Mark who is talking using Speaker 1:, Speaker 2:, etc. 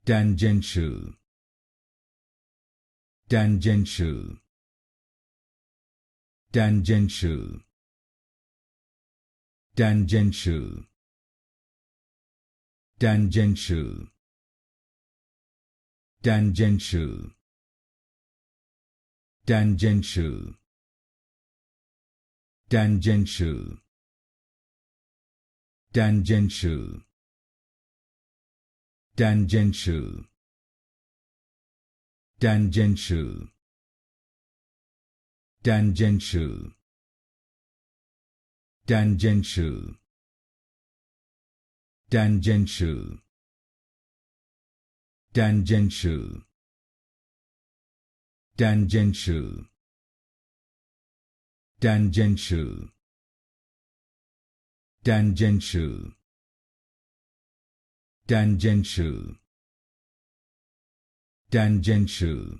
Speaker 1: Tangential, tangential, tangential, tangential, tangential, tangential, tangential, tangential, tangential, tangential, tangential, tangential, tangential, tangential, tangential, tangential, tangential, tangential, tangential, tangential,